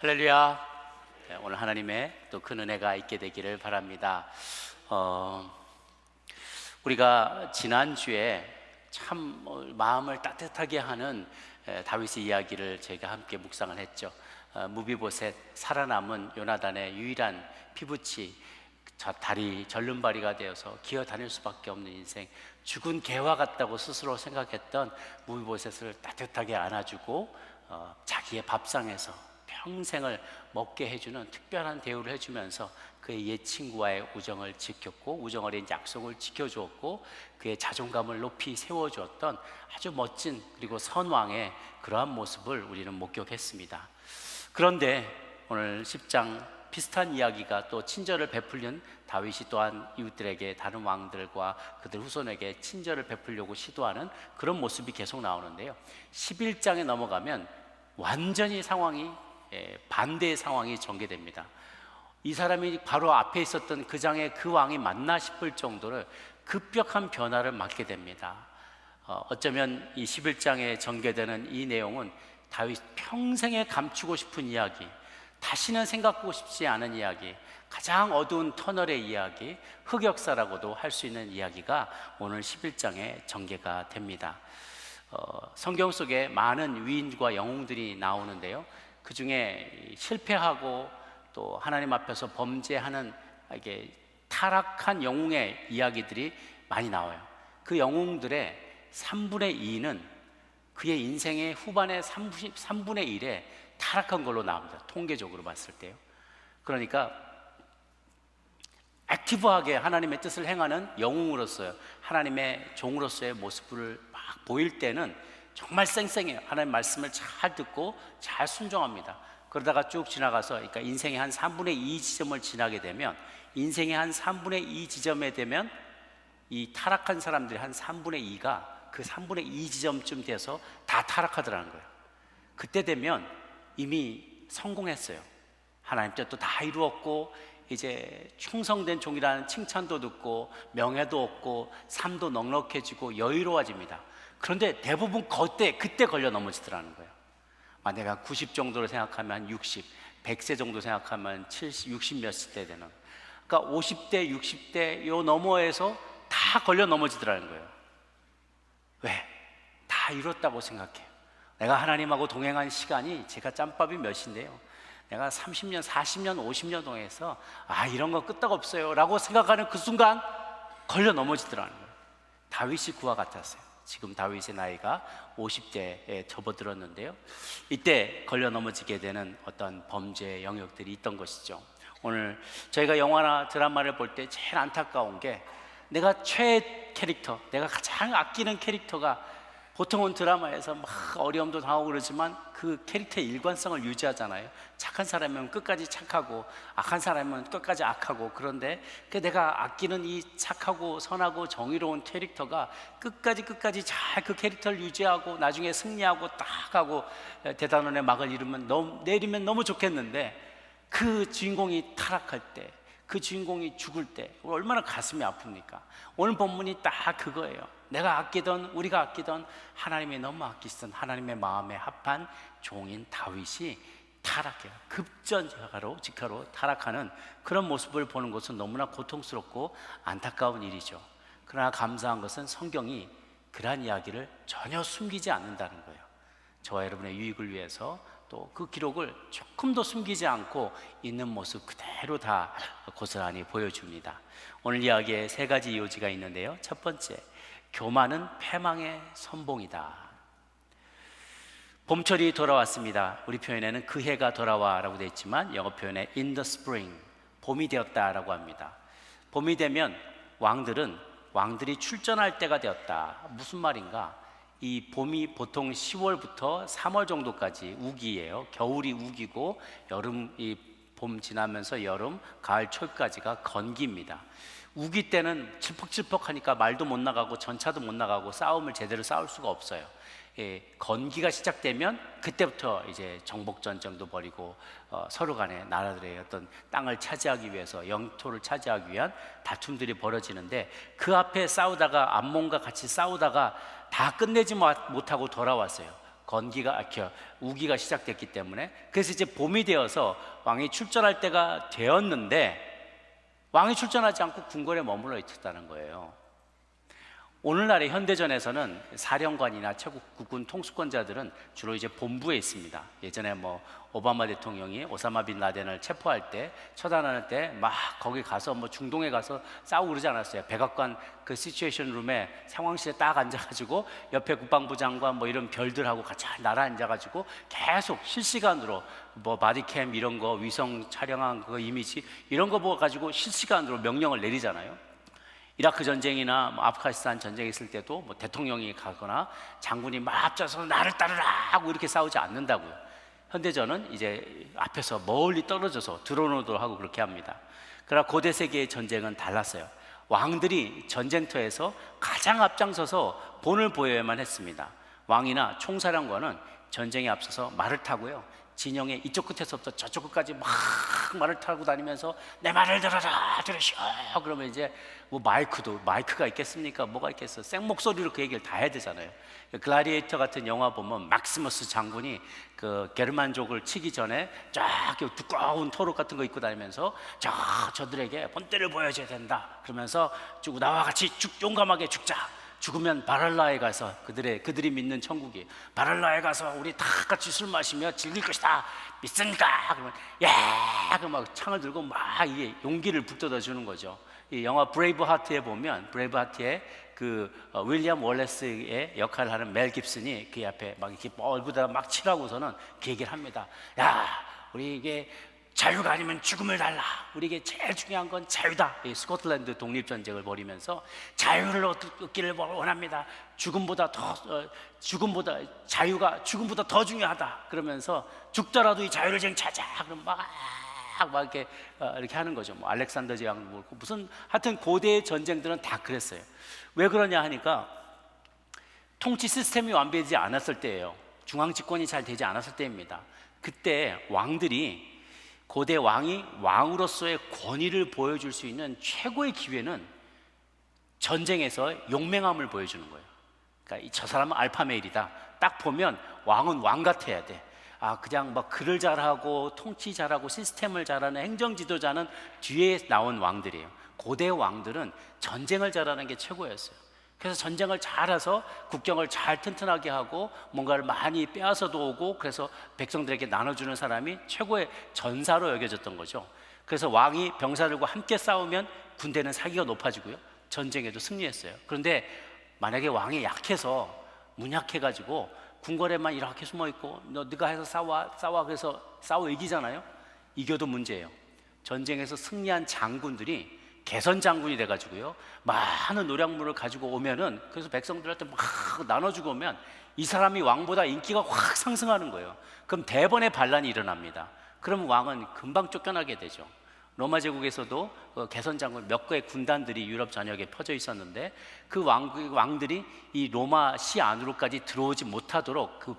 할렐루야. 오늘 하나님의 또 큰 은혜가 있게 되기를 바랍니다. 우리가 지난주에 참 마음을 따뜻하게 하는 다윗의 이야기를 저희가 함께 묵상을 했죠. 무비보셋, 살아남은 요나단의 유일한 피부치, 다리 절름발이가 되어서 기어 다닐 수밖에 없는 인생, 죽은 개와 같다고 스스로 생각했던 무비보셋을 따뜻하게 안아주고 자기의 밥상에서 평생을 먹게 해주는 특별한 대우를 해주면서 그의 옛 친구와의 우정을 지켰고, 우정 어린 약속을 지켜주었고, 그의 자존감을 높이 세워주었던 아주 멋진 그리고 선왕의 그러한 모습을 우리는 목격했습니다. 그런데 오늘 10장 비슷한 이야기가 또 친절을 베풀는 다윗이 또한 이웃들에게, 다른 왕들과 그들 후손에게 친절을 베풀려고 시도하는 그런 모습이 계속 나오는데요, 11장에 넘어가면 완전히 상황이 반대의 상황이 전개됩니다. 이 사람이 바로 앞에 있었던 그 장의 그 왕이 맞나 싶을 정도로 급격한 변화를 맞게 됩니다. 어쩌면 이 11장에 전개되는 이 내용은 다윗 평생에 감추고 싶은 이야기, 다시는 생각하고 싶지 않은 이야기, 가장 어두운 터널의 이야기, 흑역사라고도 할 수 있는 이야기가 오늘 11장에 전개가 됩니다. 성경 속에 많은 위인과 영웅들이 나오는데요, 그 중에 실패하고 또 하나님 앞에서 범죄하는 이게 타락한 영웅의 이야기들이 많이 나와요. 그 영웅들의 3분의 2는 그의 인생의 후반의 3분의 1에 타락한 걸로 나옵니다. 통계적으로 봤을 때요. 그러니까 액티브하게 하나님의 뜻을 행하는 영웅으로서요, 하나님의 종으로서의 모습을 막 보일 때는 정말 쌩쌩해요. 하나님 말씀을 잘 듣고 잘 순종합니다. 그러다가 쭉 지나가서, 그러니까 인생의 한 3분의 2 지점을 지나게 되면, 인생의 한 3분의 2 지점에 되면 이 타락한 사람들이 한 3분의 2가 그 3분의 2 지점쯤 돼서 다 타락하더라는 거예요. 그때 되면 이미 성공했어요. 하나님 뜻도 다 이루었고, 이제 충성된 종이라는 칭찬도 듣고, 명예도 얻고, 삶도 넉넉해지고 여유로워집니다. 그런데 대부분 그때 걸려 넘어지더라는 거예요. 내가 90 정도로 생각하면 60, 100세 정도 생각하면 70, 60 몇 세 되는, 그러니까 50대, 60대 요 너머에서 다 걸려 넘어지더라는 거예요. 왜? 다 이뤘다고 생각해요. 내가 하나님하고 동행한 시간이 제가 짬밥이 몇인데요, 내가 30년, 40년, 50년 동행해서 이런 거 끄떡없어요 라고 생각하는 그 순간 걸려 넘어지더라는 거예요. 다윗이 그와 같았어요. 지금 다윗의 나이가 50대에 접어들었는데요, 이때 걸려 넘어지게 되는 어떤 범죄의 영역들이 있던 것이죠. 오늘 저희가 영화나 드라마를 볼 때 제일 안타까운 게, 내가 최애 캐릭터, 내가 가장 아끼는 캐릭터가, 보통은 드라마에서 막 어려움도 당하고 그러지만 그 캐릭터의 일관성을 유지하잖아요. 착한 사람이면 끝까지 착하고, 악한 사람이면 끝까지 악하고. 그런데 내가 아끼는 이 착하고 선하고 정의로운 캐릭터가 끝까지 잘 그 캐릭터를 유지하고 나중에 승리하고 딱 하고 대단원의 막을 내리면 너무 좋겠는데, 그 주인공이 타락할 때, 그 주인공이 죽을 때 얼마나 가슴이 아픕니까? 오늘 본문이 딱 그거예요. 내가 아끼던, 우리가 아끼던, 하나님이 너무 아끼시던 하나님의 마음에 합한 종인 다윗이 타락해요. 직하로 타락하는 그런 모습을 보는 것은 너무나 고통스럽고 안타까운 일이죠. 그러나 감사한 것은 성경이 그러한 이야기를 전혀 숨기지 않는다는 거예요. 저와 여러분의 유익을 위해서 또 그 기록을 조금 더 숨기지 않고 있는 모습 그대로 다 고스란히 보여줍니다. 오늘 이야기에 세 가지 요지가 있는데요, 첫 번째, 교만은 패망의 선봉이다. 봄철이 돌아왔습니다. 우리 표현에는 그 해가 돌아와 라고 되어 있지만, 영어 표현에 in the spring, 봄이 되었다 라고 합니다. 봄이 되면 왕들이 출전할 때가 되었다. 무슨 말인가? 이 봄이 보통 10월부터 3월 정도까지 우기예요. 겨울이 우기고, 봄 지나면서 여름, 가을, 초까지가 건기입니다. 우기 때는 칠퍽칠퍽하니까 말도 못 나가고 전차도 못 나가고 싸움을 제대로 싸울 수가 없어요. 건기가 시작되면 그때부터 이제 정복 전쟁도 벌이고, 서로 간에 나라들의 어떤 땅을 차지하기 위해서, 영토를 차지하기 위한 다툼들이 벌어지는데, 그 앞에 싸우다가 암몬과 같이 싸우다가 다 끝내지 못하고 돌아왔어요. 우기가 시작됐기 때문에. 그래서 이제 봄이 되어서 왕이 출전할 때가 되었는데 왕이 출전하지 않고 궁궐에 머물러 있었다는 거예요. 오늘날의 현대전에서는 사령관이나 최고 국군 통수권자들은 주로 이제 본부에 있습니다. 예전에 뭐 오바마 대통령이 오사마 빈 라덴을 체포할 때, 처단할 때 막 거기 가서 뭐 중동에 가서 싸우고 그러지 않았어요. 백악관 그 시츄에이션 룸에 상황실에 딱 앉아가지고 옆에 국방부 장관 뭐 이런 별들하고 같이 나라 앉아가지고 계속 실시간으로 뭐 바디캠 이런 거, 위성 촬영한 그 이미지 이런 거 보고 가지고 실시간으로 명령을 내리잖아요. 이라크 전쟁이나 뭐 아프가니스탄 전쟁이 있을 때도 뭐 대통령이 가거나 장군이 막 앞장서서 나를 따르라 하고 이렇게 싸우지 않는다고요. 현대전은 이제 앞에서 멀리 떨어져서 드론으로 하고 그렇게 합니다. 그러나 고대 세계의 전쟁은 달랐어요. 왕들이 전쟁터에서 가장 앞장서서 본을 보여야만 했습니다. 왕이나 총사령관은 전쟁에 앞서서 말을 타고요, 진영의 이쪽 끝에서부터 저쪽 끝까지 막 말을 타고 다니면서 내 말을 들으시오. 그러면 이제 뭐 마이크가 있겠습니까? 뭐가 있겠어? 생목소리로 그 얘기를 다 해야 되잖아요. 글라디에이터 같은 영화 보면 막시머스 장군이 그 게르만족을 치기 전에 쫙 두꺼운 토록 같은 거 입고 다니면서 저들에게 본때를 보여줘야 된다 그러면서 쭉 나와 같이 용감하게 죽자. 죽으면 바랄라에 가서 그들이 믿는 천국이 바랄라에 가서 우리 다 같이 술 마시며 즐길 것이다. 믿습니까? 그러면 그럼 막 창을 들고 막 이게 용기를 북돋아 주는 거죠. 이 영화 브레이브하트에 보면 브레이브하트에 그 윌리엄 월레스의 역할을 하는 멜 깁슨이 그 앞에 막 이렇게 얼굴에다 막 칠하고서는 그 얘기를 합니다. 우리 이게 자유가 아니면 죽음을 달라. 우리에게 제일 중요한 건 자유다. 이 스코틀랜드 독립전쟁을 벌이면서 자유를 얻기를 원합니다. 자유가 죽음보다 더 중요하다. 그러면서 죽더라도 이 자유를 쟁취하자. 그럼 막 이렇게 하는 거죠. 뭐 알렉산더 제왕 무슨 하여튼 고대의 전쟁들은 다 그랬어요. 왜 그러냐 하니까 통치 시스템이 완비되지 않았을 때예요. 중앙 집권이 잘 되지 않았을 때입니다. 그때 고대 왕이 왕으로서의 권위를 보여줄 수 있는 최고의 기회는 전쟁에서 용맹함을 보여주는 거예요. 그러니까 저 사람은 알파메일이다. 딱 보면 왕은 왕 같아야 돼. 그냥 막 글을 잘하고 통치 잘하고 시스템을 잘하는 행정 지도자는 뒤에 나온 왕들이에요. 고대 왕들은 전쟁을 잘하는 게 최고였어요. 그래서 전쟁을 잘해서 국경을 잘 튼튼하게 하고 뭔가를 많이 빼앗아도 오고 그래서 백성들에게 나눠주는 사람이 최고의 전사로 여겨졌던 거죠. 그래서 왕이 병사들과 함께 싸우면 군대는 사기가 높아지고요, 전쟁에도 승리했어요. 그런데 만약에 왕이 약해서 문약해가지고 궁궐에만 이렇게 숨어있고 네가 해서 싸워 그래서 싸워 이기잖아요. 이겨도 문제예요. 전쟁에서 승리한 장군들이 개선 장군이 돼가지고요, 많은 노량물을 가지고 오면은 그래서 백성들한테 막 나눠주고 오면 이 사람이 왕보다 인기가 확 상승하는 거예요. 그럼 대번에 반란이 일어납니다. 그럼 왕은 금방 쫓겨나게 되죠. 로마 제국에서도 개선 장군 몇 개의 군단들이 유럽 전역에 퍼져 있었는데 그 왕들이 이 로마 시 안으로까지 들어오지 못하도록 그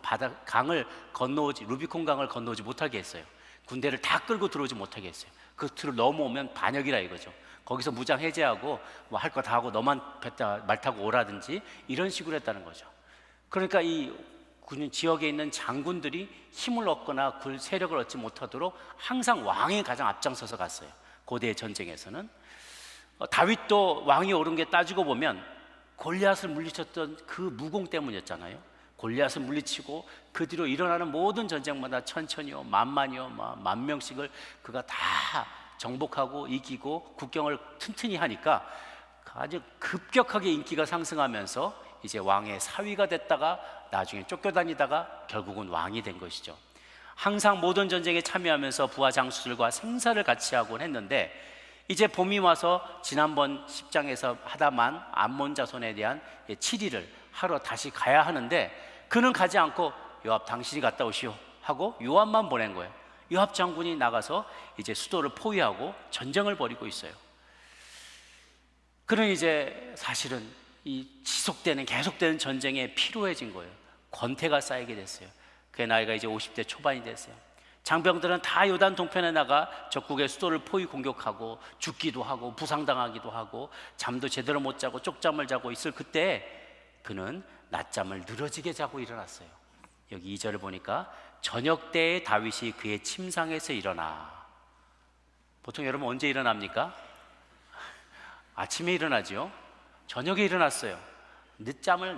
루비콘 강을 건너오지 못하게 했어요. 군대를 다 끌고 들어오지 못하게 했어요. 그 틀을 넘어오면 반역이라 이거죠. 거기서 무장 해제하고 뭐 할 거 다 하고 너만 말 타고 오라든지 이런 식으로 했다는 거죠. 그러니까 이 지역에 있는 장군들이 힘을 얻거나 세력을 얻지 못하도록 항상 왕이 가장 앞장서서 갔어요. 고대의 전쟁에서는 다윗도 왕이 오른 게 따지고 보면 골리앗을 물리쳤던 그 무공 때문이었잖아요. 골리앗을 물리치고 그 뒤로 일어나는 모든 전쟁마다 천천히요, 만만이요, 만 명씩을 그가 다 정복하고 이기고 국경을 튼튼히 하니까 아주 급격하게 인기가 상승하면서 이제 왕의 사위가 됐다가 나중에 쫓겨다니다가 결국은 왕이 된 것이죠. 항상 모든 전쟁에 참여하면서 부하 장수들과 생사를 같이 하곤 했는데 이제 봄이 와서 지난번 10장에서 하다만 암몬 자손에 대한 치리를 하러 다시 가야 하는데 그는 가지 않고 요압 당신이 갔다 오시오 하고 요압만 보낸 거예요. 요압 장군이 나가서 이제 수도를 포위하고 전쟁을 벌이고 있어요. 그는 이제 사실은 이 계속되는 전쟁에 피로해진 거예요. 권태가 쌓이게 됐어요. 그의 나이가 이제 50대 초반이 됐어요. 장병들은 다 요단 동편에 나가 적국의 수도를 포위 공격하고 죽기도 하고 부상당하기도 하고 잠도 제대로 못 자고 쪽잠을 자고 있을 그때 그는 낮잠을 늘어지게 자고 일어났어요. 여기 2절을 보니까 저녁 때에 다윗이 그의 침상에서 일어나. 보통 여러분 언제 일어납니까? 아침에 일어나죠. 저녁에 일어났어요.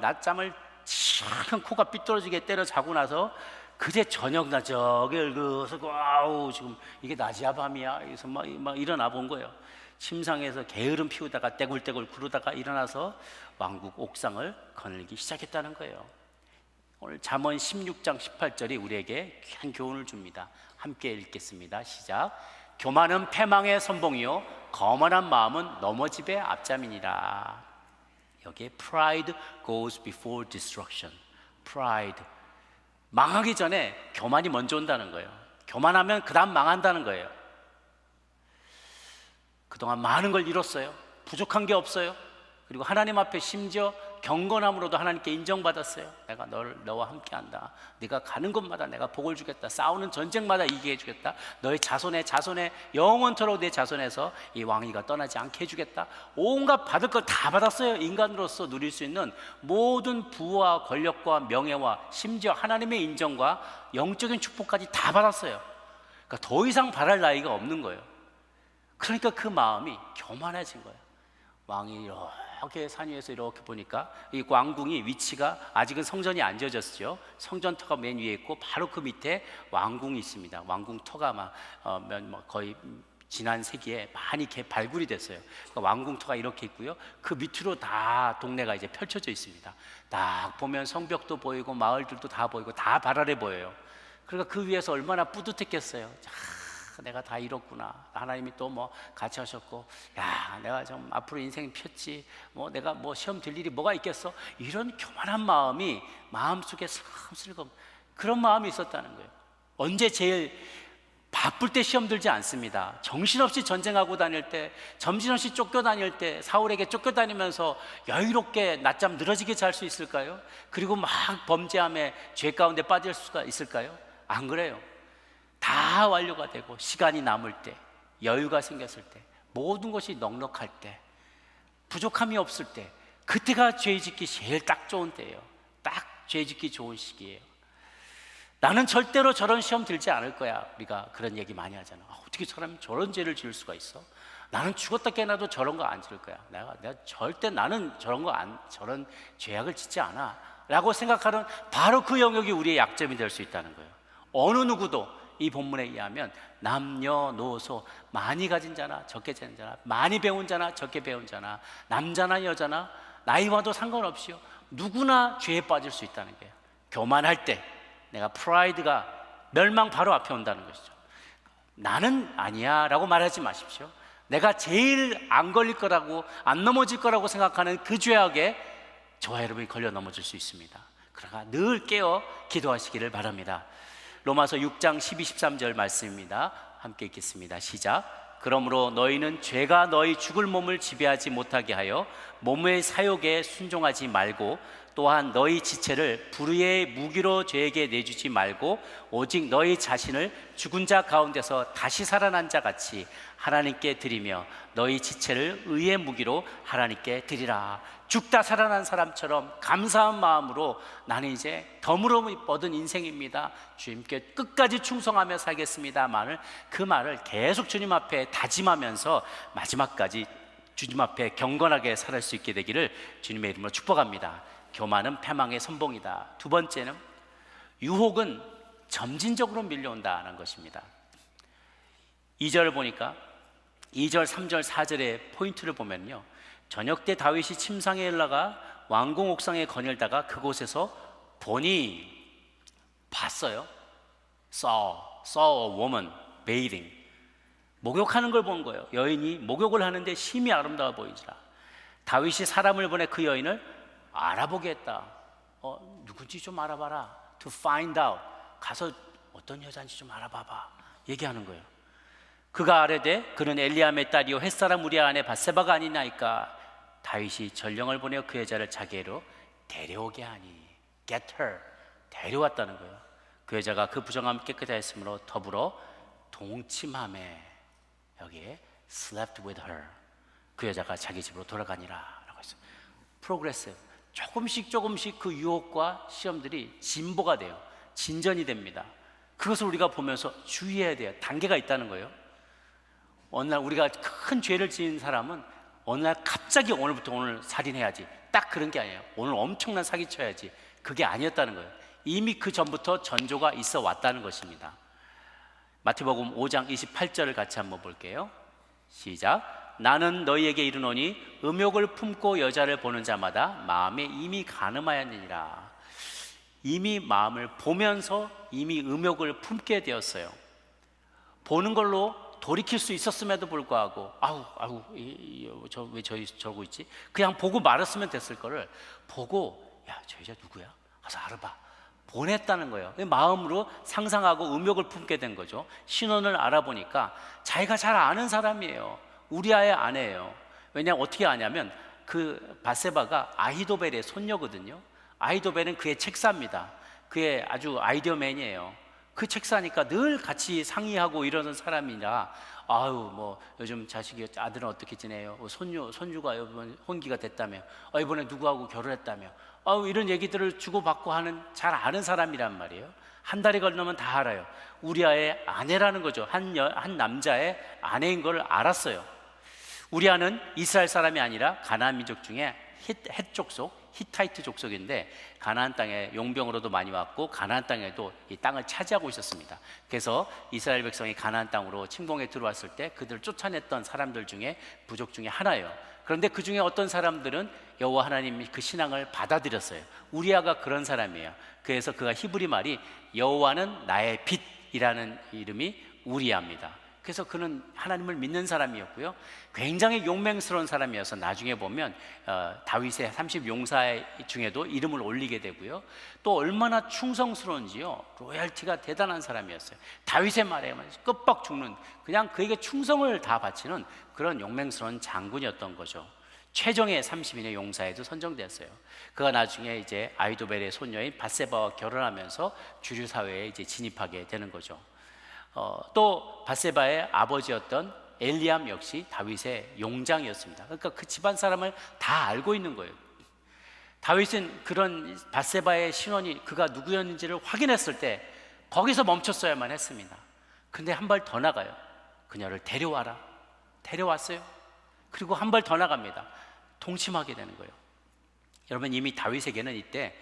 낮잠을 시큰 코가 삐뚤어지게 때려 자고 나서 그제 저녁 저기 얽어서 와우 지금 이게 낮이야 밤이야 그래서 막 일어나 본 거예요. 침상에서 게으름 피우다가 떼굴떼굴 구르다가 일어나서 왕궁 옥상을 거닐기 시작했다는 거예요. 오늘 잠언 16장 18절이 우리에게 귀한 교훈을 줍니다. 함께 읽겠습니다. 시작. 교만은 패망의 선봉이요 거만한 마음은 넘어짐의 앞잠이니라. 여기에 pride goes before destruction. pride, 망하기 전에 교만이 먼저 온다는 거예요. 교만하면 그 다음 망한다는 거예요. 그동안 많은 걸 잃었어요. 부족한 게 없어요. 그리고 하나님 앞에 심지어 경건함으로도 하나님께 인정받았어요. 내가 너와 함께한다. 네가 가는 곳마다 내가 복을 주겠다. 싸우는 전쟁마다 이기게 해주겠다. 너의 자손의 영원토록 내 자손에서 이 왕위가 떠나지 않게 해주겠다. 온갖 받을 걸 다 받았어요. 인간으로서 누릴 수 있는 모든 부와 권력과 명예와 심지어 하나님의 인정과 영적인 축복까지 다 받았어요. 그러니까 더 이상 바랄 나이가 없는 거예요. 그러니까 그 마음이 교만해진 거예요. 왕이 이렇게 산 위에서 이렇게 보니까 이 왕궁이 위치가 아직은 성전이 안 지어졌죠. 성전터가 맨 위에 있고 바로 그 밑에 왕궁이 있습니다. 왕궁터가 거의 지난 세기에 많이 이렇게 발굴이 됐어요. 그러니까 왕궁터가 이렇게 있고요. 그 밑으로 다 동네가 이제 펼쳐져 있습니다. 딱 보면 성벽도 보이고 마을들도 다 보이고 다 발아래 보여요. 그러니까 그 위에서 얼마나 뿌듯했겠어요. 내가 다 잃었구나. 하나님이 또 같이 하셨고, 야, 내가 좀 앞으로 인생 폈지. 내가 시험 들 일이 뭐가 있겠어? 이런 교만한 마음이 마음속에 슬금 그런 마음이 있었다는 거예요. 언제 제일 바쁠 때 시험 들지 않습니다. 정신없이 전쟁하고 다닐 때, 정신없이 쫓겨다닐 때, 사울에게 쫓겨다니면서 여유롭게 낮잠 늘어지게 잘 수 있을까요? 그리고 막 범죄함에 죄 가운데 빠질 수가 있을까요? 안 그래요. 다 완료가 되고 시간이 남을 때, 여유가 생겼을 때, 모든 것이 넉넉할 때, 부족함이 없을 때, 그때가 죄 짓기 제일 딱 좋은 때예요. 딱 죄 짓기 좋은 시기예요. 나는 절대로 저런 시험 들지 않을 거야. 우리가 그런 얘기 많이 하잖아. 어떻게 사람이 저런 죄를 지을 수가 있어? 나는 죽었다 깨어나도 저런 거 안 지을 거야. 내가 절대 나는 저런 죄악을 짓지 않아 라고 생각하는 바로 그 영역이 우리의 약점이 될 수 있다는 거예요. 어느 누구도 이 본문에 의하면 남녀노소, 많이 가진 자나 적게 가진 자나, 많이 배운 자나 적게 배운 자나, 남자나 여자나 나이와도 상관없이요, 누구나 죄에 빠질 수 있다는 거예요. 교만할 때 내가 프라이드가 멸망 바로 앞에 온다는 것이죠. 나는 아니야 라고 말하지 마십시오. 내가 제일 안 걸릴 거라고, 안 넘어질 거라고 생각하는 그 죄악에 저와 여러분이 걸려 넘어질 수 있습니다. 그러나 늘 깨어 기도하시기를 바랍니다. 로마서 6장 12, 13절 말씀입니다. 함께 읽겠습니다. 시작. 그러므로 너희는 죄가 너희 죽을 몸을 지배하지 못하게 하여 몸의 사욕에 순종하지 말고, 또한 너희 지체를 불의의 무기로 죄에게 내주지 말고 오직 너희 자신을 죽은 자 가운데서 다시 살아난 자 같이 하나님께 드리며 너희 지체를 의의 무기로 하나님께 드리라. 죽다 살아난 사람처럼 감사한 마음으로 나는 이제 덤으로 얻은 인생입니다, 주님께 끝까지 충성하며 살겠습니다만을, 그 말을 계속 주님 앞에 다짐하면서 마지막까지 주님 앞에 경건하게 살 수 있게 되기를 주님의 이름으로 축복합니다. 교만은 패망의 선봉이다. 두 번째는 유혹은 점진적으로 밀려온다는 것입니다. 2절을 보니까 2절, 3절, 4절의 포인트를 보면요, 저녁 때 다윗이 침상에 올라가 왕궁 옥상에 거닐다가 그곳에서 보니, 봤어요. saw a woman bathing, 목욕하는 걸 본 거예요. 여인이 목욕을 하는데 심히 아름다워 보이지라. 다윗이 사람을 보내 그 여인을 알아보게 했다. 누군지 좀 알아봐라. To find out, 가서 어떤 여자인지 좀 알아봐봐 얘기하는 거예요. 그가 아뢰되 그는 엘리암의 딸이요 햇사람 우리아 아내 밧세바가 아니나이까. 다윗이 전령을 보내어 그 여자를 자기로 데려오게 하니, get her, 데려왔다는 거예요. 그 여자가 그 부정함 깨끗하였으므로 더불어 동침함에, 여기에 slept with her, 그 여자가 자기 집으로 돌아가니라 라고 했어요. 프로그레시브, 조금씩 그 유혹과 시험들이 진보가 돼요. 진전이 됩니다. 그것을 우리가 보면서 주의해야 돼요. 단계가 있다는 거예요. 어느 날 우리가 큰 죄를 지은 사람은 어느 날 갑자기 오늘부터 오늘 살인해야지, 딱 그런 게 아니에요. 오늘 엄청난 사기쳐야지, 그게 아니었다는 거예요. 이미 그 전부터 전조가 있어 왔다는 것입니다. 마태복음 5장 28절을 같이 한번 볼게요. 시작. 나는 너희에게 이르노니 음욕을 품고 여자를 보는 자마다 마음에 이미 간음하였느니라. 이미 마음을 보면서 이미 음욕을 품게 되었어요. 보는 걸로 돌이킬 수 있었음에도 불구하고 저 왜 저러고 있지? 그냥 보고 말았으면 됐을 거를 보고, 야, 저 여자 누구야? 가서 알아봐. 보냈다는 거예요. 마음으로 상상하고 음욕을 품게 된 거죠. 신원을 알아보니까 자기가 잘 아는 사람이에요. 우리아의 아내예요. 왜냐하면 어떻게 아냐면 그 바세바가 아히도벨의 손녀거든요. 아히도벨은 그의 책사입니다. 그의 아주 아이디어맨이에요. 그 책사니까 늘 같이 상의하고 이러는 사람이라, 뭐 요즘 자식이 아들은 어떻게 지내요? 손주가 이번 혼기가 됐다며, 이번에 누구하고 결혼했다며, 이런 얘기들을 주고받고 하는, 잘 아는 사람이란 말이에요. 한 달이 건너면 다 알아요. 우리아의 아내라는 거죠. 한 남자의 아내인 걸 알았어요. 우리아는 이스라엘 사람이 아니라 가나안 민족 중에 헷 족속, 히타이트 족속인데 가나안 땅에 용병으로도 많이 왔고 가나안 땅에도 이 땅을 차지하고 있었습니다. 그래서 이스라엘 백성이 가나안 땅으로 침공에 들어왔을 때 그들을 쫓아냈던 사람들 중에 부족 중에 하나예요. 그런데 그 중에 어떤 사람들은 여호와 하나님이 그 신앙을 받아들였어요. 우리아가 그런 사람이에요. 그래서 그가 히브리 말이 여호와는 나의 빛이라는 이름이 우리아입니다. 그래서 그는 하나님을 믿는 사람이었고요, 굉장히 용맹스러운 사람이어서 나중에 보면 다윗의 30용사 중에도 이름을 올리게 되고요, 또 얼마나 충성스러운지요, 로얄티가 대단한 사람이었어요. 다윗의 말에만 끝박 죽는, 그냥 그에게 충성을 다 바치는 그런 용맹스러운 장군이었던 거죠. 최정예 30인의 용사에도 선정되었어요. 그가 나중에 이제 아히도벨의 손녀인 밧세바와 결혼하면서 주류 사회에 이제 진입하게 되는 거죠. 또 밧세바의 아버지였던 엘리암 역시 다윗의 용장이었습니다. 그러니까 그 집안 사람을 다 알고 있는 거예요. 다윗은 그런 밧세바의 신원이 그가 누구였는지를 확인했을 때 거기서 멈췄어야만 했습니다. 근데 한 발 더 나가요. 그녀를 데려와라. 데려왔어요. 그리고 한 발 더 나갑니다. 동침하게 되는 거예요. 여러분, 이미 다윗에게는 이때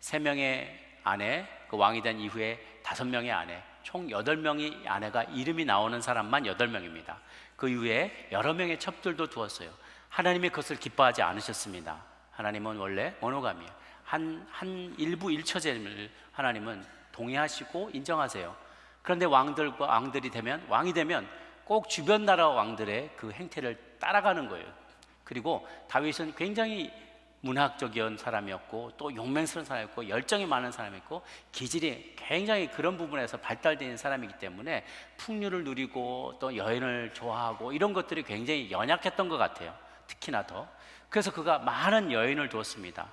3명의 아내, 그 왕이 된 이후에 5명의 아내, 총 8명의 아내가 이름이 나오는 사람만 8명입니다. 그 이후에 여러 명의 첩들도 두었어요. 하나님이 그것을 기뻐하지 않으셨습니다. 하나님은 원래 모노가미예요. 한 일부 일처제를 하나님은 동의하시고 인정하세요. 그런데 왕이 되면 꼭 주변 나라 왕들의 그 행태를 따라가는 거예요. 그리고 다윗은 굉장히 문학적인 사람이었고 또 용맹스러운 사람이었고 열정이 많은 사람이었고 기질이 굉장히 그런 부분에서 발달된 사람이기 때문에 풍류를 누리고 또 여행을 좋아하고 이런 것들이 굉장히 연약했던 것 같아요. 특히나 더. 그래서 그가 많은 여인을 두었습니다.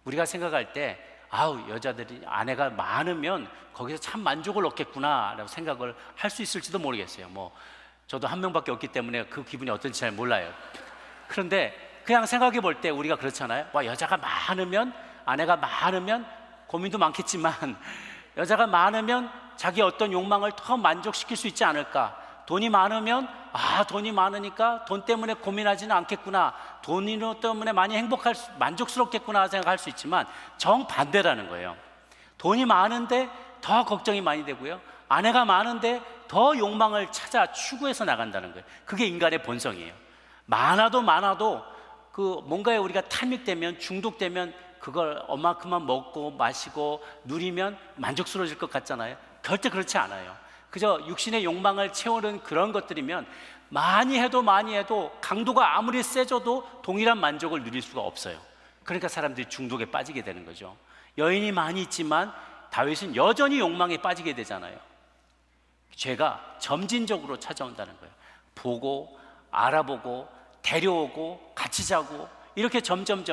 우리가 생각할 때 여자들이 아내가 많으면 거기서 참 만족을 얻겠구나 라고 생각을 할 수 있을지도 모르겠어요. 저도 한 명밖에 없기 때문에 그 기분이 어떤지 잘 몰라요. 그런데 그냥 생각해 볼 때 우리가 그렇잖아요. 여자가 많으면, 아내가 많으면 고민도 많겠지만 여자가 많으면 자기 어떤 욕망을 더 만족시킬 수 있지 않을까. 돈이 많으면 돈이 많으니까 돈 때문에 고민하지는 않겠구나, 돈 때문에 많이 만족스럽겠구나 생각할 수 있지만 정반대라는 거예요. 돈이 많은데 더 걱정이 많이 되고요, 아내가 많은데 더 욕망을 찾아 추구해서 나간다는 거예요. 그게 인간의 본성이에요. 많아도 그 뭔가에 우리가 탐닉되면, 중독되면 그걸 얼마큼만 먹고 마시고 누리면 만족스러워질 것 같잖아요. 절대 그렇지 않아요. 그저 육신의 욕망을 채우는 그런 것들이면 많이 해도 강도가 아무리 세져도 동일한 만족을 누릴 수가 없어요. 그러니까 사람들이 중독에 빠지게 되는 거죠. 여인이 많이 있지만 다윗은 여전히 욕망에 빠지게 되잖아요. 죄가 점진적으로 찾아온다는 거예요. 보고 알아보고 데려오고 같이 자고 이렇게 점점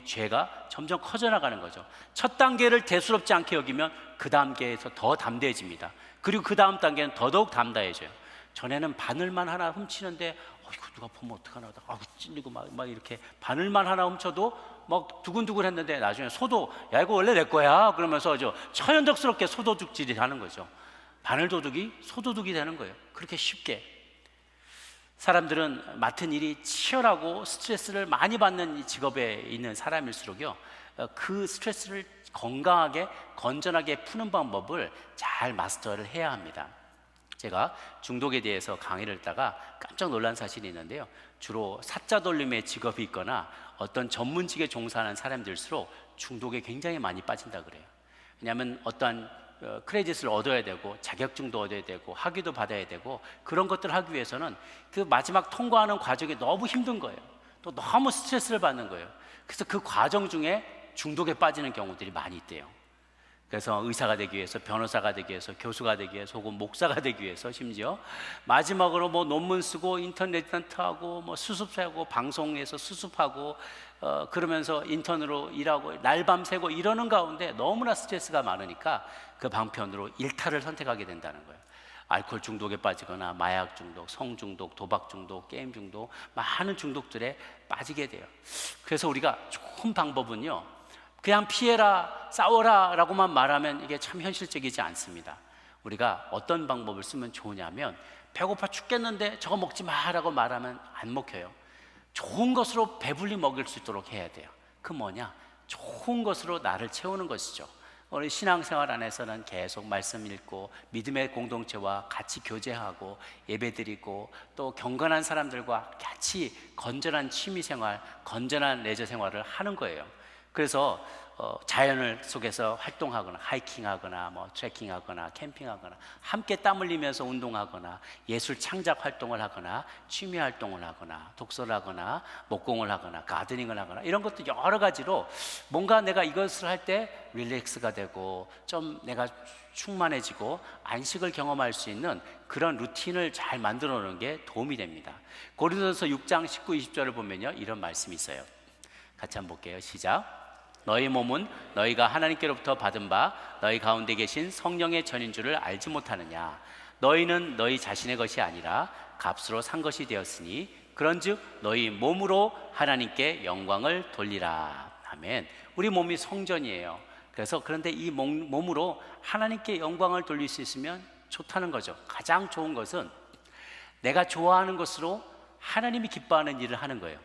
죄가 점점 커져나가는 거죠. 첫 단계를 대수롭지 않게 여기면 그 단계에서 더 담대해집니다. 그리고 그 다음 단계는 더더욱 담대해져요. 전에는 바늘만 하나 훔치는데 이거 누가 보면 어떡하나 하다가 찔리고 막 이렇게 바늘만 하나 훔쳐도 막 두근두근 했는데 나중에 소도 야 이거 원래 내 거야 그러면서 천연덕스럽게 소도둑질이 하는 거죠. 바늘도둑이 소도둑이 되는 거예요. 그렇게 쉽게. 사람들은 맡은 일이 치열하고 스트레스를 많이 받는 이 직업에 있는 사람일수록요, 그 스트레스를 건강하게 건전하게 푸는 방법을 잘 마스터를 해야 합니다. 제가 중독에 대해서 강의를 듣다가 깜짝 놀란 사실이 있는데요, 주로 사자 돌림의 직업이 있거나 어떤 전문직에 종사하는 사람들일수록 중독에 굉장히 많이 빠진다 그래요. 왜냐하면 어떠한 크레딧을 얻어야 되고 자격증도 얻어야 되고 학위도 받아야 되고 그런 것들을 하기 위해서는 그 마지막 통과하는 과정이 너무 힘든 거예요. 또 너무 스트레스를 받는 거예요. 그래서 그 과정 중에 중독에 빠지는 경우들이 많이 있대요. 그래서 의사가 되기 위해서, 변호사가 되기 위해서, 교수가 되기 위해서, 혹은 목사가 되기 위해서, 심지어 마지막으로 뭐 논문 쓰고 인터넷 하고 뭐 수습하고 방송에서 수습하고 그러면서 인턴으로 일하고 날밤 새고 이러는 가운데 너무나 스트레스가 많으니까 그 방편으로 일탈을 선택하게 된다는 거예요. 알코올 중독에 빠지거나 마약 중독, 성 중독, 도박 중독, 게임 중독, 많은 중독들에 빠지게 돼요. 그래서 우리가 좋은 방법은요, 그냥 피해라, 싸워라 라고만 말하면 이게 참 현실적이지 않습니다. 우리가 어떤 방법을 쓰면 좋으냐면, 배고파 죽겠는데 저거 먹지 마라고 말하면 안 먹혀요. 좋은 것으로 배불리 먹일 수 있도록 해야 돼요. 그 뭐냐? 좋은 것으로 나를 채우는 것이죠. 우리 신앙생활 안에서는 계속 말씀 읽고 믿음의 공동체와 같이 교제하고 예배드리고 또 경건한 사람들과 같이 건전한 취미생활, 건전한 레저 생활을 하는 거예요. 그래서 자연을 속에서 활동하거나 하이킹하거나 뭐 트레킹하거나 캠핑하거나 함께 땀 흘리면서 운동하거나 예술 창작 활동을 하거나 취미 활동을 하거나 독서를 하거나 목공을 하거나 가드닝을 하거나 이런 것도 여러 가지로 뭔가 내가 이것을 할 때 릴렉스가 되고 좀 내가 충만해지고 안식을 경험할 수 있는 그런 루틴을 잘 만들어 놓는 게 도움이 됩니다. 고린도서 6장 19, 20절을 보면요, 이런 말씀이 있어요. 같이 한번 볼게요. 시작. 너희 몸은 너희가 하나님께로부터 받은 바 너희 가운데 계신 성령의 전인 줄을 알지 못하느냐. 너희는 너희 자신의 것이 아니라 값으로 산 것이 되었으니 그런즉 너희 몸으로 하나님께 영광을 돌리라. 아멘. 우리 몸이 성전이에요. 그래서 그런데 이 몸으로 하나님께 영광을 돌릴 수 있으면 좋다는 거죠. 가장 좋은 것은 내가 좋아하는 것으로 하나님이 기뻐하는 일을 하는 거예요.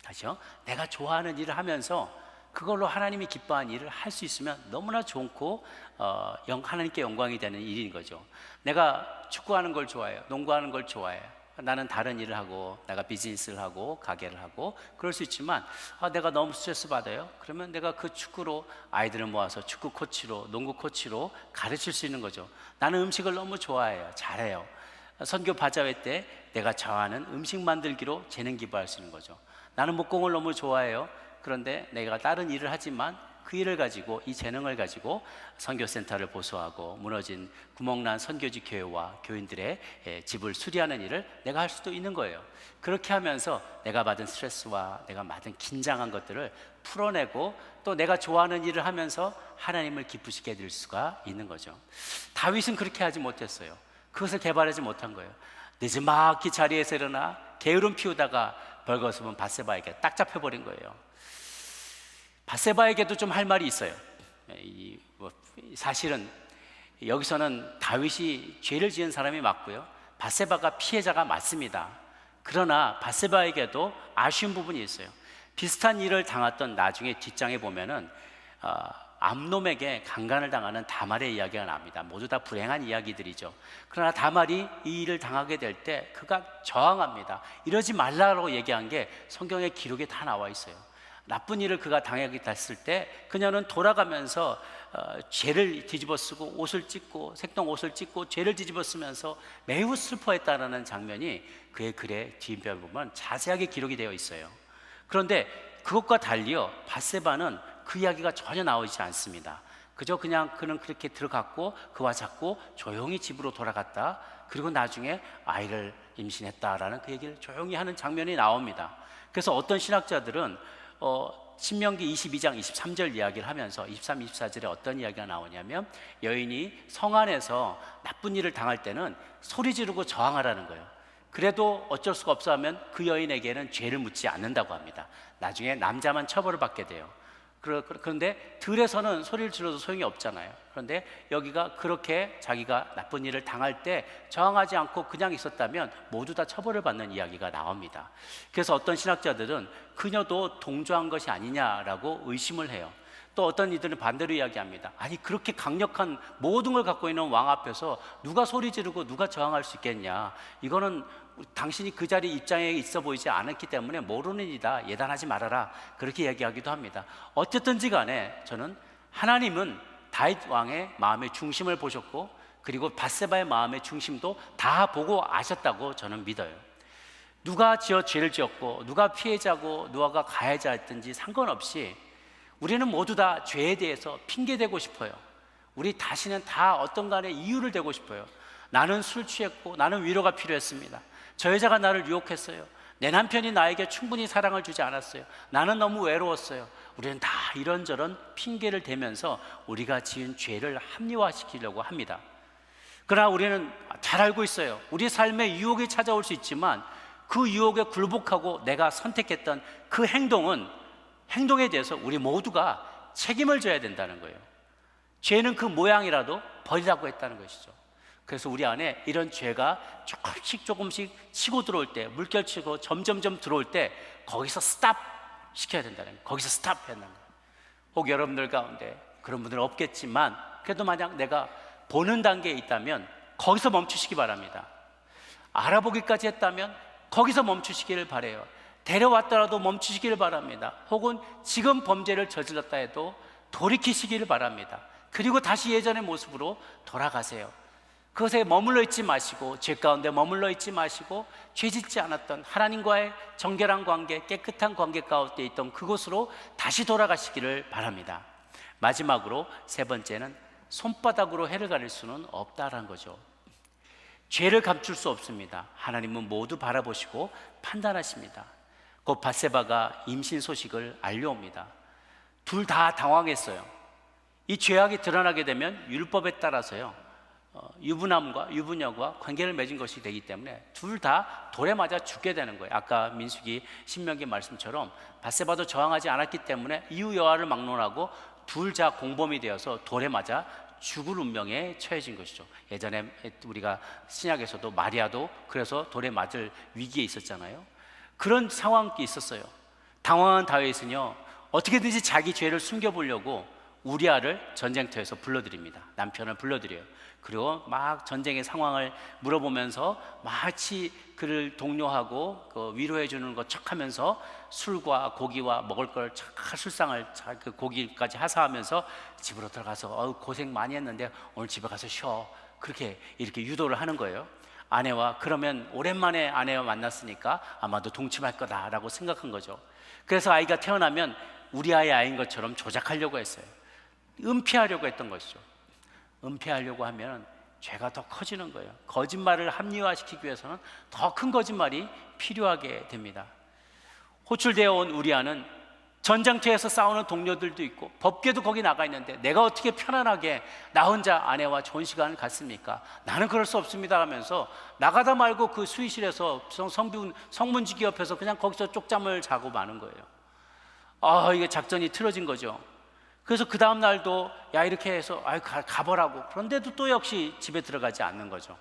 다시요. 내가 좋아하는 일을 하면서 그걸로 하나님이 기뻐하는 일을 할 수 있으면 너무나 좋고 하나님께 영광이 되는 일인 거죠. 내가 축구하는 걸 좋아해요. 농구하는 걸 좋아해요. 나는 다른 일을 하고 내가 비즈니스를 하고 가게를 하고 그럴 수 있지만 내가 너무 스트레스 받아요. 그러면 내가 그 축구로 아이들을 모아서 축구 코치로, 농구 코치로 가르칠 수 있는 거죠. 나는 음식을 너무 좋아해요. 잘해요. 선교 바자회 때 내가 좋아하는 음식 만들기로 재능 기부할 수 있는 거죠. 나는 목공을 너무 좋아해요. 그런데 내가 다른 일을 하지만 그 일을 가지고, 이 재능을 가지고 선교센터를 보수하고 무너진 구멍난 선교지 교회와 교인들의 집을 수리하는 일을 내가 할 수도 있는 거예요. 그렇게 하면서 내가 받은 스트레스와 내가 받은 긴장한 것들을 풀어내고 또 내가 좋아하는 일을 하면서 하나님을 기쁘시게 해드릴 수가 있는 거죠. 다윗은 그렇게 하지 못했어요. 그것을 개발하지 못한 거예요. 느지막이 자리에서 일어나 게으름 피우다가 벌거벗은 밧세바에게 딱 잡혀버린 거예요. 밧세바에게도 좀 할 말이 있어요. 사실은 여기서는 다윗이 죄를 지은 사람이 맞고요, 밧세바가 피해자가 맞습니다. 그러나 밧세바에게도 아쉬운 부분이 있어요. 비슷한 일을 당했던 나중에 뒷장에 보면은 암놈에게 강간을 당하는 다말의 이야기가 납니다. 모두 다 불행한 이야기들이죠. 그러나 다말이 이 일을 당하게 될 때 그가 저항합니다. 이러지 말라고 얘기한 게 성경의 기록에 다 나와 있어요. 나쁜 일을 그가 당하게 됐을 때 그녀는 돌아가면서 죄를 뒤집어 쓰고 옷을 찢고 색동 옷을 찢고 죄를 뒤집어 쓰면서 매우 슬퍼했다라는 장면이 그의 글의 뒤편에 보면 자세하게 기록이 되어 있어요. 그런데 그것과 달리요, 밧세바는 그 이야기가 전혀 나오지 않습니다. 그저 그냥 그는 그렇게 들어갔고 그와 자꾸 조용히 집으로 돌아갔다. 그리고 나중에 아이를 임신했다라는 그 얘기를 조용히 하는 장면이 나옵니다. 그래서 어떤 신학자들은 신명기 22장 23절 이야기를 하면서 23, 24절에 어떤 이야기가 나오냐면 여인이 성 안에서 나쁜 일을 당할 때는 소리 지르고 저항하라는 거예요. 그래도 어쩔 수가 없어 하면 그 여인에게는 죄를 묻지 않는다고 합니다. 나중에 남자만 처벌을 받게 돼요. 그런데 들에서는 소리를 질러도 소용이 없잖아요. 그런데 여기가 그렇게 자기가 나쁜 일을 당할 때 저항하지 않고 그냥 있었다면 모두 다 처벌을 받는 이야기가 나옵니다. 그래서 어떤 신학자들은 그녀도 동조한 것이 아니냐라고 의심을 해요. 또 어떤 이들은 반대로 이야기합니다. 아니, 그렇게 강력한 모든 걸 갖고 있는 왕 앞에서 누가 소리 지르고 누가 저항할 수 있겠냐, 이거는 당신이 그 자리 입장에 있어 보이지 않았기 때문에 모르는 일이다, 예단하지 말아라, 그렇게 이야기하기도 합니다. 어쨌든지 간에 저는 하나님은 다윗 왕의 마음의 중심을 보셨고, 그리고 밧세바의 마음의 중심도 다 보고 아셨다고 저는 믿어요. 누가 죄를 지었고 누가 피해자고 누가 가해자였든지 상관없이 우리는 모두 다 죄에 대해서 핑계대고 싶어요. 우리 다시는 다 어떤 간의 이유를 대고 싶어요. 나는 술 취했고 나는 위로가 필요했습니다. 저 여자가 나를 유혹했어요. 내 남편이 나에게 충분히 사랑을 주지 않았어요. 나는 너무 외로웠어요. 우리는 다 이런저런 핑계를 대면서 우리가 지은 죄를 합리화시키려고 합니다. 그러나 우리는 잘 알고 있어요. 우리 삶에 유혹이 찾아올 수 있지만 그 유혹에 굴복하고 내가 선택했던 그 행동에 대해서 우리 모두가 책임을 져야 된다는 거예요. 죄는 그 모양이라도 버리라고 했다는 것이죠. 그래서 우리 안에 이런 죄가 조금씩 치고 들어올 때, 물결치고 점점점 들어올 때 거기서 스탑 시켜야 된다는 거예요. 거기서 스탑 해야 된다는 거예요. 혹 여러분들 가운데 그런 분들은 없겠지만 그래도 만약 내가 보는 단계에 있다면 거기서 멈추시기 바랍니다. 알아보기까지 했다면 거기서 멈추시기를 바라요. 데려왔더라도 멈추시기를 바랍니다. 혹은 지금 범죄를 저질렀다 해도 돌이키시기를 바랍니다. 그리고 다시 예전의 모습으로 돌아가세요. 그것에 머물러 있지 마시고, 죄 가운데 머물러 있지 마시고, 죄 짓지 않았던 하나님과의 정결한 관계, 깨끗한 관계 가운데 있던 그곳으로 다시 돌아가시기를 바랍니다. 마지막으로 세 번째는 손바닥으로 해를 가릴 수는 없다라는 거죠. 죄를 감출 수 없습니다. 하나님은 모두 바라보시고 판단하십니다. 곧 밧세바가 임신 소식을 알려옵니다. 둘 다 당황했어요. 이 죄악이 드러나게 되면 율법에 따라서요, 유부남과 유부녀와 관계를 맺은 것이 되기 때문에 둘 다 돌에 맞아 죽게 되는 거예요. 아까 민수기 신명기 말씀처럼 밧세바도 저항하지 않았기 때문에 이후 여하를 막론하고 둘 다 공범이 되어서 돌에 맞아 죽을 운명에 처해진 것이죠. 예전에 우리가 신약에서도 마리아도 그래서 돌에 맞을 위기에 있었잖아요. 그런 상황이 있었어요. 당황한 다윗은요, 어떻게든지 자기 죄를 숨겨보려고 우리아를 전쟁터에서 불러들입니다. 남편을 불러들여요. 그리고 막 전쟁의 상황을 물어보면서 마치 그를 독려하고 위로해 주는 것 척하면서 술과 고기와 먹을 걸 술상을 그 고기까지 하사하면서 집으로 들어가서 고생 많이 했는데 오늘 집에 가서 쉬어, 그렇게 이렇게 유도를 하는 거예요. 아내와, 그러면 오랜만에 아내와 만났으니까 아마도 동침할 거다라고 생각한 거죠. 그래서 아이가 태어나면 우리 아이인 것처럼 조작하려고 했어요. 은폐하려고 했던 것이죠. 은폐하려고 하면 죄가 더 커지는 거예요. 거짓말을 합리화시키기 위해서는 더 큰 거짓말이 필요하게 됩니다. 호출되어 온 우리아는 전장터에서 싸우는 동료들도 있고 법궤도 거기 나가 있는데 내가 어떻게 편안하게 나 혼자 아내와 좋은 시간을 갖습니까? 나는 그럴 수 없습니다 하면서 나가다 말고 그 수의실에서 성문지기 옆에서 그냥 거기서 쪽잠을 자고 마는 거예요. 이게 작전이 틀어진 거죠. 그래서 그 다음 날도 야, 이렇게 해서 가보라고. 그런데도 또 역시 집에 들어가지 않는 거죠.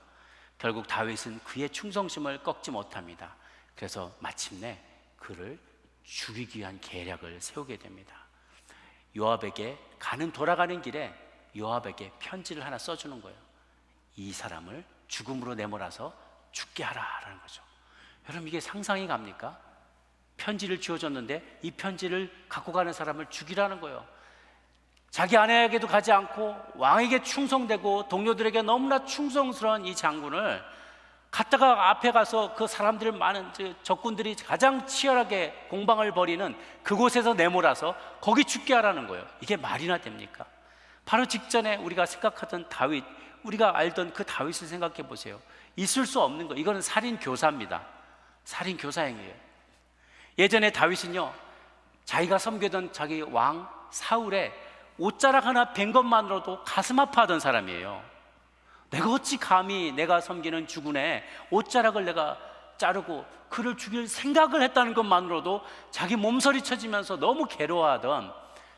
결국 다윗은 그의 충성심을 꺾지 못합니다. 그래서 마침내 그를 죽이기 위한 계략을 세우게 됩니다. 요압에게 돌아가는 길에 요압에게 편지를 하나 써주는 거예요. 이 사람을 죽음으로 내몰아서 죽게 하라라는 거죠. 여러분, 이게 상상이 갑니까? 편지를 지어줬는데 이 편지를 갖고 가는 사람을 죽이라는 거예요. 자기 아내에게도 가지 않고 왕에게 충성되고 동료들에게 너무나 충성스러운 이 장군을 갔다가 앞에 가서 그 사람들, 많은 적군들이 가장 치열하게 공방을 벌이는 그곳에서 내몰아서 거기 죽게 하라는 거예요. 이게 말이나 됩니까? 바로 직전에 우리가 생각하던 다윗, 우리가 알던 그 다윗을 생각해 보세요. 있을 수 없는 거. 이거는 살인 교사입니다. 살인 교사 행위예요. 예전에 다윗은요, 자기가 섬기던 자기 왕 사울의 옷자락 하나 벤 것만으로도 가슴 아파하던 사람이에요. 내가 어찌 감히 내가 섬기는 주군의 옷자락을 내가 자르고 그를 죽일 생각을 했다는 것만으로도 자기 몸서리 쳐지면서 너무 괴로워하던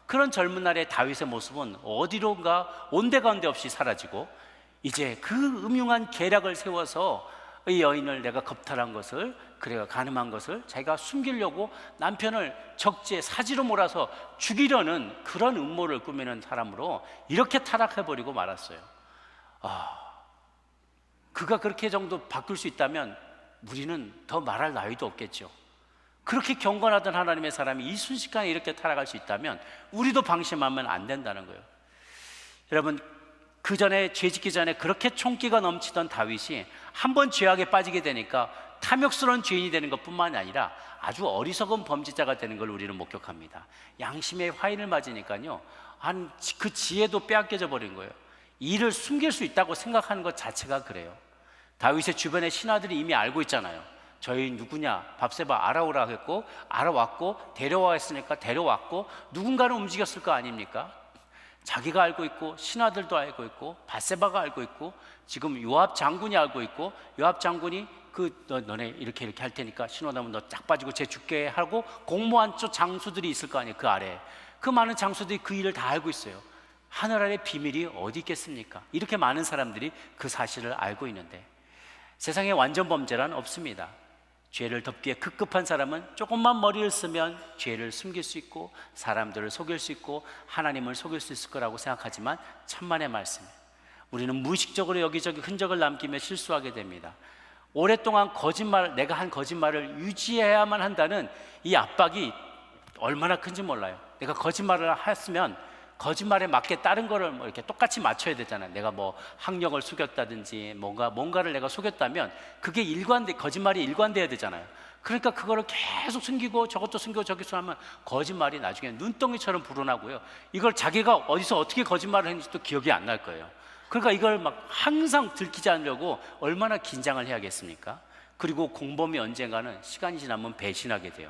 그런 젊은 날의 다윗의 모습은 어디론가 온데간데 없이 사라지고, 이제 그 음흉한 계략을 세워서 이 여인을 내가 겁탈한 것을, 그래가 간음한 것을 자기가 숨기려고 남편을 적지에 사지로 몰아서 죽이려는 그런 음모를 꾸미는 사람으로 이렇게 타락해버리고 말았어요. 그가 그렇게 정도 바뀔 수 있다면 우리는 더 말할 나위도 없겠죠. 그렇게 경건하던 하나님의 사람이 이 순식간에 이렇게 타락할 수 있다면 우리도 방심하면 안 된다는 거예요. 여러분, 그 전에, 죄 짓기 전에 그렇게 총기가 넘치던 다윗이 한번 죄악에 빠지게 되니까 탐욕스러운 죄인이 되는 것뿐만이 아니라 아주 어리석은 범죄자가 되는 걸 우리는 목격합니다. 양심의 화인을 맞으니까요, 그 지혜도 빼앗겨져 버린 거예요. 이를 숨길 수 있다고 생각하는 것 자체가 그래요. 다윗의 주변의 신하들이 이미 알고 있잖아요. 저희 누구냐, 밧세바 알아오라 했고, 알아왔고, 데려와 했으니까 데려왔고, 누군가는 움직였을 거 아닙니까? 자기가 알고 있고, 신하들도 알고 있고, 밧세바가 알고 있고, 지금 요압 장군이 알고 있고, 요압 장군이 너네 이렇게 할 테니까 신호나면 너 쫙 빠지고 쟤 죽게 하고, 공모한 쪽 장수들이 있을 거 아니에요. 그 아래에 그 많은 장수들이 그 일을 다 알고 있어요. 하늘 아래 비밀이 어디 있겠습니까? 이렇게 많은 사람들이 그 사실을 알고 있는데, 세상에 완전 범죄란 없습니다. 죄를 덮기에 급급한 사람은 조금만 머리를 쓰면 죄를 숨길 수 있고, 사람들을 속일 수 있고, 하나님을 속일 수 있을 거라고 생각하지만 천만의 말씀이에요. 우리는 무의식적으로 여기저기 흔적을 남기며 실수하게 됩니다. 오랫동안 내가 한 거짓말을 유지해야만 한다는 이 압박이 얼마나 큰지 몰라요. 내가 거짓말을 했으면 거짓말에 맞게 다른 거를 이렇게 똑같이 맞춰야 되잖아요. 내가 학력을 속였다든지 뭔가를 내가 속였다면 그게 거짓말이 일관돼야 되잖아요. 그러니까 그거를 계속 숨기고 저것도 숨기고 저것도 하면 거짓말이 나중에 눈덩이처럼 불어나고요. 이걸 자기가 어디서 어떻게 거짓말을 했는지도 기억이 안 날 거예요. 그러니까 이걸 항상 들키지 않으려고 얼마나 긴장을 해야겠습니까? 그리고 공범이 언젠가는 시간이 지나면 배신하게 돼요.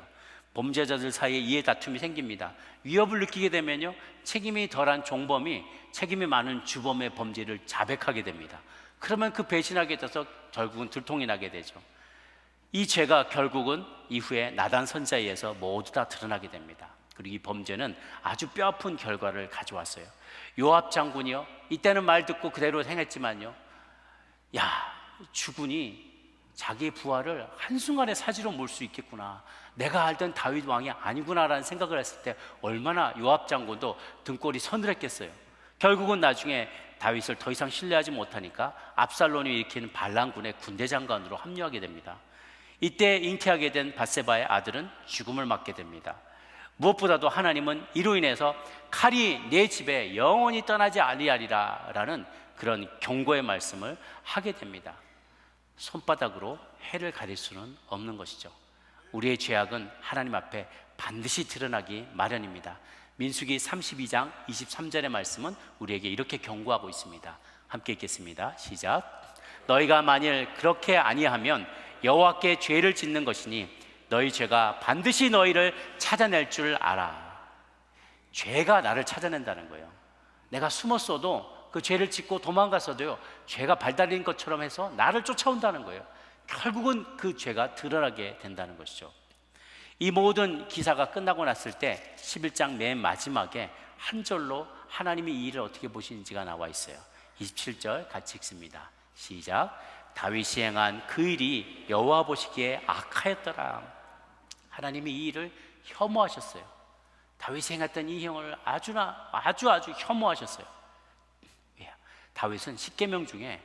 범죄자들 사이에 이해 다툼이 생깁니다. 위협을 느끼게 되면요, 책임이 덜한 종범이 책임이 많은 주범의 범죄를 자백하게 됩니다. 그러면 그 배신하게 돼서 결국은 들통이 나게 되죠. 이 죄가 결국은 이후에 나단 선자에 의해서 모두 다 드러나게 됩니다. 그리고 이 범죄는 아주 뼈아픈 결과를 가져왔어요. 요압 장군이요, 이때는 말 듣고 그대로 행했지만요, 주군이 자기의 부하를 한순간에 사지로 몰 수 있겠구나, 내가 알던 다윗 왕이 아니구나라는 생각을 했을 때 얼마나 요압 장군도 등골이 서늘했겠어요. 결국은 나중에 다윗을 더 이상 신뢰하지 못하니까 압살롬이 일으키는 반란군의 군대 장관으로 합류하게 됩니다. 이때 잉태하게 된 밧세바의 아들은 죽음을 맞게 됩니다. 무엇보다도 하나님은 이로 인해서 칼이 내 집에 영원히 떠나지 아니하리라 라는 그런 경고의 말씀을 하게 됩니다. 손바닥으로 해를 가릴 수는 없는 것이죠. 우리의 죄악은 하나님 앞에 반드시 드러나기 마련입니다. 민수기 32장 23절의 말씀은 우리에게 이렇게 경고하고 있습니다. 함께 읽겠습니다. 시작. 너희가 만일 그렇게 아니하면 여호와께 죄를 짓는 것이니 너희 죄가 반드시 너희를 찾아낼 줄 알아. 죄가 나를 찾아낸다는 거예요. 내가 숨었어도, 그 죄를 짓고 도망갔어도요, 죄가 발달인 것처럼 해서 나를 쫓아온다는 거예요. 결국은 그 죄가 드러나게 된다는 것이죠. 이 모든 기사가 끝나고 났을 때 11장 맨 마지막에 한 절로 하나님이 이 일을 어떻게 보시는지가 나와 있어요. 27절 같이 읽습니다. 시작. 다윗이 행한 그 일이 여호와 보시기에 악하였더라. 하나님이 이 일을 혐오하셨어요. 다윗이 행했던 이 행을 아주 혐오하셨어요. 다윗은 10계명 중에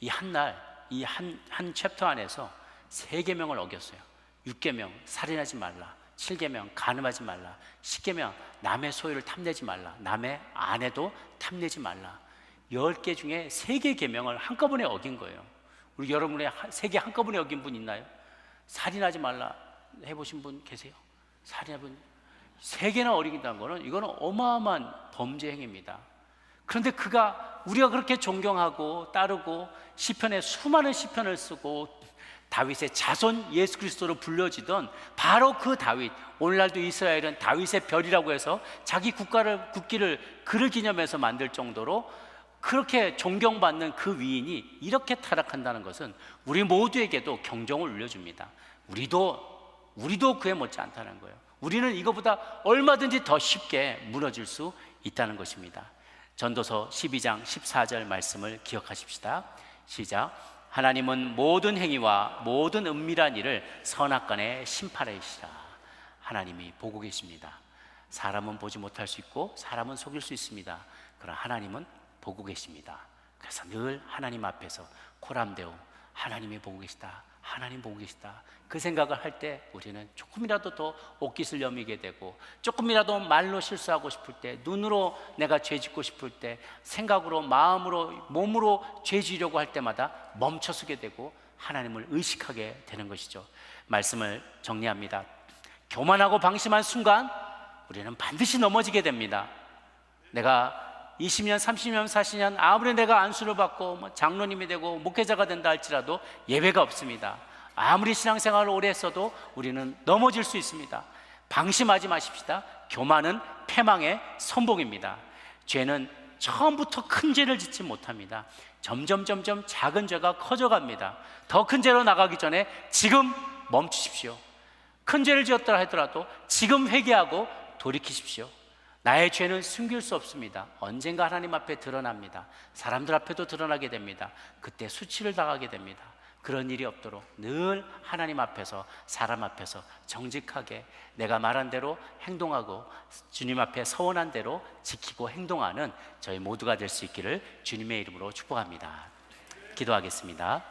이 한 챕터 안에서 3계명을 어겼어요. 6계명 살인하지 말라, 7계명 간음하지 말라, 10계명 남의 소유를 탐내지 말라, 남의 아내도 탐내지 말라. 10개 중에 3개 계명을 한꺼번에 어긴 거예요. 우리 여러분의 3개 한꺼번에 어긴 분 있나요? 살인하지 말라 해보신 분 계세요? 살인해본 3개나 어긴다는 거는, 이거는 어마어마한 범죄 행위입니다. 그런데 우리가 그렇게 존경하고 따르고 시편에 수많은 시편을 쓰고 다윗의 자손 예수 그리스도로 불려지던 바로 그 다윗, 오늘날도 이스라엘은 다윗의 별이라고 해서 자기 국기를 그를 기념해서 만들 정도로 그렇게 존경받는 그 위인이 이렇게 타락한다는 것은 우리 모두에게도 경종을 울려줍니다. 우리도 그에 못지 않다는 거예요. 우리는 이거보다 얼마든지 더 쉽게 무너질 수 있다는 것입니다. 전도서 12장 14절 말씀을 기억하십시다. 시작. 하나님은 모든 행위와 모든 은밀한 일을 선악간에 심판하시라. 하나님이 보고 계십니다. 사람은 보지 못할 수 있고 사람은 속일 수 있습니다. 그러나 하나님은 보고 계십니다. 그래서 늘 하나님 앞에서 코람데오, 하나님이 보고 계시다, 하나님 보고 계시다, 그 생각을 할 때 우리는 조금이라도 더 옷깃을 여미게 되고, 조금이라도 말로 실수하고 싶을 때, 눈으로 내가 죄 짓고 싶을 때, 생각으로, 마음으로, 몸으로 죄 지으려고 할 때마다 멈춰서게 되고 하나님을 의식하게 되는 것이죠. 말씀을 정리합니다. 교만하고 방심한 순간 우리는 반드시 넘어지게 됩니다. 내가 20년, 30년, 40년 아무리 내가 안수를 받고 장로님이 되고 목회자가 된다 할지라도 예외가 없습니다. 아무리 신앙생활을 오래 했어도 우리는 넘어질 수 있습니다. 방심하지 마십시다. 교만은 패망의 선봉입니다. 죄는 처음부터 큰 죄를 짓지 못합니다. 점점 작은 죄가 커져갑니다. 더 큰 죄로 나가기 전에 지금 멈추십시오. 큰 죄를 지었더라 하더라도 지금 회개하고 돌이키십시오. 나의 죄는 숨길 수 없습니다. 언젠가 하나님 앞에 드러납니다. 사람들 앞에도 드러나게 됩니다. 그때 수치를 당하게 됩니다. 그런 일이 없도록 늘 하나님 앞에서, 사람 앞에서 정직하게 내가 말한 대로 행동하고 주님 앞에 서원한 대로 지키고 행동하는 저희 모두가 될 수 있기를 주님의 이름으로 축복합니다. 기도하겠습니다.